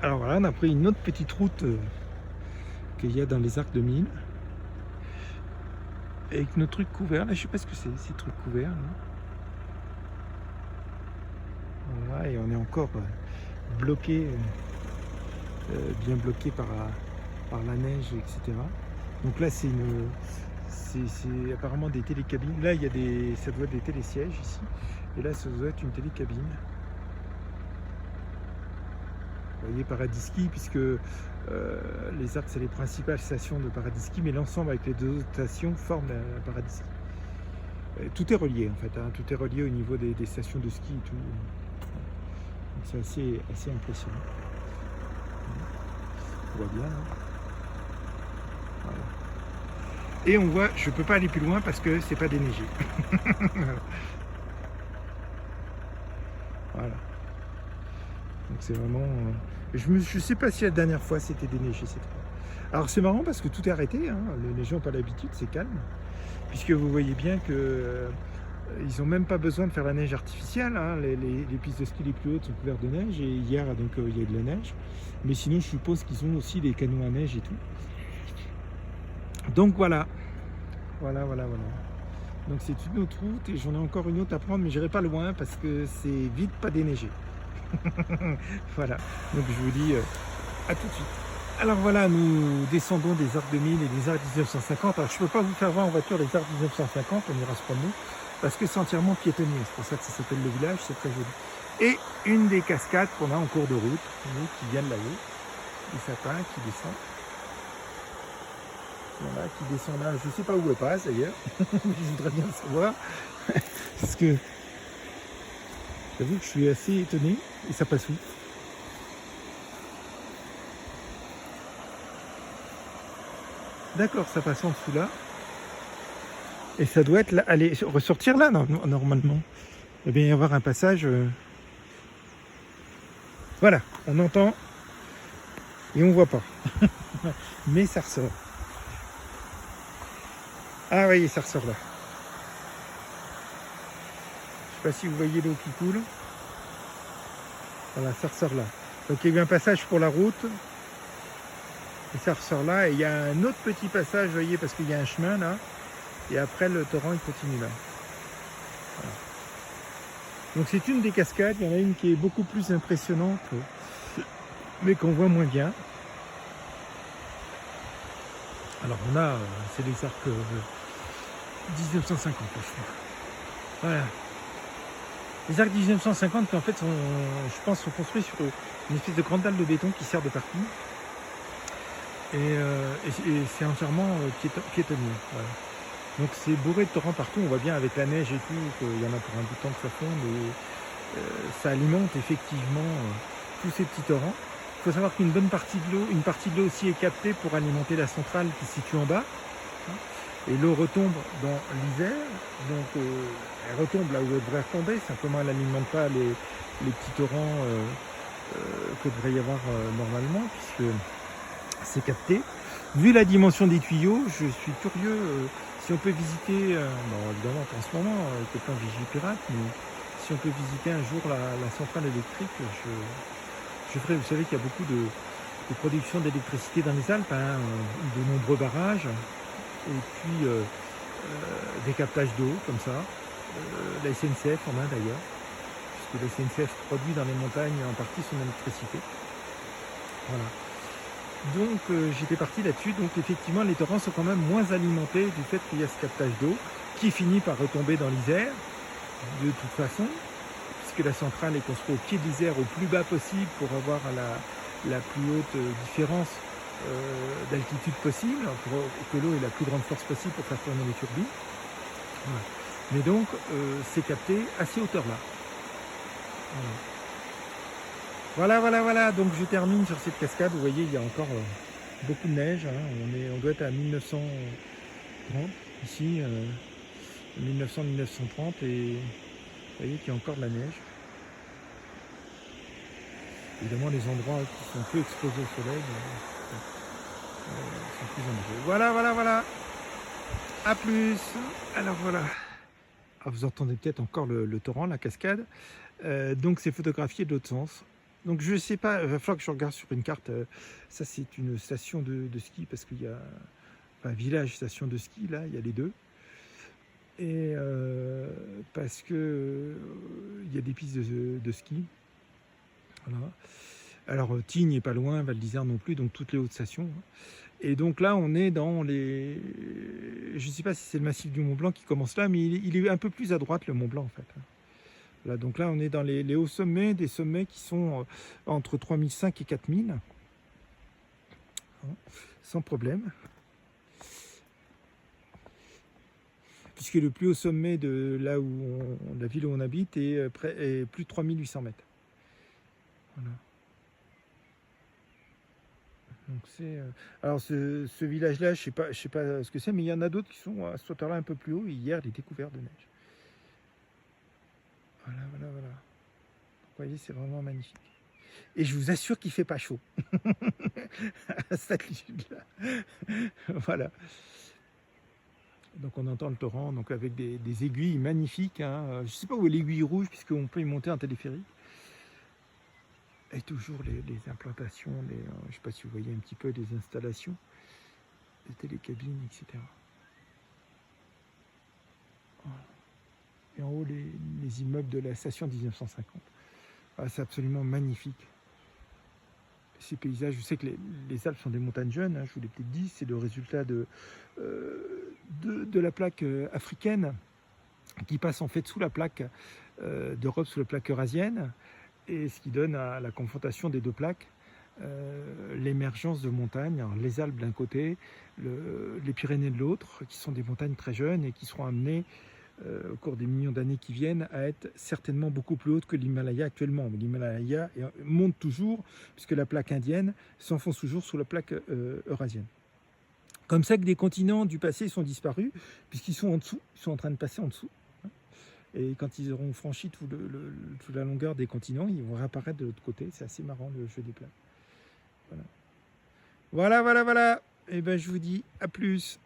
Alors voilà, on a pris une autre petite route qu'il y a dans les arcs de Mille. Avec nos trucs couverts, là je sais pas ce que c'est, ces trucs couverts. Là. Voilà, et on est encore bloqué, bien bloqué par la neige, etc. Donc là c'est apparemment des télécabines. Là ça doit être des télésièges ici. Et là ça doit être une télécabine. Vous voyez Paradis Ski, puisque les Arcs c'est les principales stations de Paradis Ski, mais l'ensemble avec les deux autres stations forment la Paradis Ski. Tout est relié en fait, hein, tout est relié au niveau des stations de ski et tout. C'est assez impressionnant. On voit bien. Hein. Voilà. Et on voit, je ne peux pas aller plus loin parce que c'est pas déneigé. Voilà. Donc c'est vraiment. Je sais pas si la dernière fois c'était déneigé cette fois. Alors c'est marrant parce que tout est arrêté. Hein. Les gens n'ont pas l'habitude, c'est calme. Puisque vous voyez bien que ils n'ont même pas besoin de faire la neige artificielle. Hein. Les pistes de ski les plus hautes sont couvertes de neige et hier donc il y a de la neige. Mais sinon je suppose qu'ils ont aussi des canons à neige et tout. Donc voilà. Voilà. Donc c'est une autre route et j'en ai encore une autre à prendre, mais j'irai pas loin parce que c'est vite pas déneigé. Voilà. Donc je vous dis à tout de suite. Alors voilà, nous descendons des arcs 2000 et des arcs 1950. Alors je ne peux pas vous faire voir en voiture les arcs 1950, on ira se promener, parce que c'est entièrement piétonnier. C'est pour ça que ça s'appelle le village, c'est très joli. Et une des cascades qu'on a en cours de route, qui vient de là-haut, des sapins qui descend. Voilà, qui descend là, je ne sais pas où elle passe d'ailleurs, je voudrais bien le savoir, parce que j'avoue que je suis assez étonné, et ça passe où? D'accord, ça passe en dessous là. Et ça doit être là, aller ressortir là, normalement. Il va bien y avoir un passage. Voilà, on entend et on voit pas. Mais ça ressort. Ah oui, ça ressort là. Je sais pas si vous voyez l'eau qui coule. Voilà, ça ressort là. Donc il y a eu un passage pour la route. Et ça ressort là. Et il y a un autre petit passage, vous voyez, parce qu'il y a un chemin là. Et après le torrent il continue là. Voilà. Donc c'est une des cascades. Il y en a une qui est beaucoup plus impressionnante, mais qu'on voit moins bien. Alors on a, c'est les arcs 1950, je crois. Voilà. Les arcs 1950 qui en fait sont, je pense, sont construits sur une espèce de grande dalle de béton qui sert de parking. Et c'est entièrement piétonnier. Voilà. Donc c'est bourré de torrents partout, on voit bien avec la neige et tout, qu'il y en a pour un bout de temps que ça fonde, et ça alimente effectivement tous ces petits torrents. Il faut savoir qu'une bonne partie de l'eau, une partie de l'eau aussi est captée pour alimenter la centrale qui se situe en bas. Et l'eau retombe dans l'Isère, donc elle retombe là où elle devrait retomber, simplement elle n'alimente pas les petits torrents que devrait y avoir normalement, puisque c'est capté. Vu la dimension des tuyaux, je suis curieux si on peut visiter, bon évidemment pas en ce moment, avec le plan Vigipirate, mais si on peut visiter un jour la centrale électrique, je ferai. Vous savez qu'il y a beaucoup de production d'électricité dans les Alpes, hein, de nombreux barrages, et puis des captages d'eau comme ça. La SNCF en a d'ailleurs, puisque la SNCF produit dans les montagnes en partie son électricité. Voilà. Donc j'étais parti là-dessus, donc effectivement les torrents sont quand même moins alimentés du fait qu'il y a ce captage d'eau qui finit par retomber dans l'Isère de toute façon, puisque la centrale est construite au pied de l'Isère au plus bas possible pour avoir la plus haute différence d'altitude possible, pour que l'eau ait la plus grande force possible pour faire tourner les turbines. Voilà. Mais donc c'est capté à ces hauteurs-là. Voilà, donc je termine sur cette cascade. Vous voyez, il y a encore beaucoup de neige. Hein. On doit être à 1930 ici, 1900-1930, et vous voyez qu'il y a encore de la neige. Évidemment, les endroits qui sont peu exposés au soleil sont plus enneigés. Voilà. À plus. Alors voilà. Ah, vous entendez peut-être encore le torrent, la cascade. Donc c'est photographié de l'autre sens. Donc je sais pas, il va falloir que je regarde sur une carte. Ça c'est une station de ski parce qu'il y a un village station de ski là, il y a les deux. Et parce que il y a des pistes de ski. Voilà. Alors Tignes n'est pas loin, Val d'Isère non plus, donc toutes les hautes stations. Et donc là on est dans les. Je ne sais pas si c'est le massif du Mont Blanc qui commence là, mais il est un peu plus à droite le Mont Blanc en fait. Là, donc là on est dans les hauts sommets, des sommets qui sont entre 3005 et 4000. Sans problème. Puisque le plus haut sommet de là où la ville où on habite est plus de 3800 mètres. Voilà. Donc c'est, alors ce village-là, je sais pas ce que c'est, mais il y en a d'autres qui sont à cette hauteur-là un peu plus haut. Et hier, les découvertes de neige. Voilà, voilà, voilà. Donc, vous voyez, c'est vraiment magnifique. Et je vous assure qu'il fait pas chaud à cette altitude-là. Voilà. Donc on entend le torrent, donc avec des aiguilles magnifiques. Hein. Je ne sais pas où est l'aiguille rouge, puisqu'on peut y monter en téléphérique. Et toujours les implantations, je ne sais pas si vous voyez un petit peu les installations, les télécabines, etc. Voilà. Et en haut, les immeubles de la station 1950. Ah, c'est absolument magnifique. Ces paysages, je sais que les Alpes sont des montagnes jeunes, hein, je vous l'ai peut-être dit, c'est le résultat de la plaque africaine qui passe en fait sous la plaque d'Europe, sous la plaque eurasienne, et ce qui donne à la confrontation des deux plaques l'émergence de montagnes, alors les Alpes d'un côté, les Pyrénées de l'autre, qui sont des montagnes très jeunes et qui seront amenées au cours des millions d'années qui viennent à être certainement beaucoup plus hautes que l'Himalaya actuellement. Mais l'Himalaya monte toujours, puisque la plaque indienne s'enfonce toujours sous la plaque eurasienne. Comme ça que des continents du passé sont disparus, puisqu'ils sont en dessous, ils sont en train de passer en dessous. Et quand ils auront franchi toute la longueur des continents, ils vont réapparaître de l'autre côté. C'est assez marrant le jeu des plaques. Voilà. Voilà, voilà, voilà. Et ben je vous dis à plus.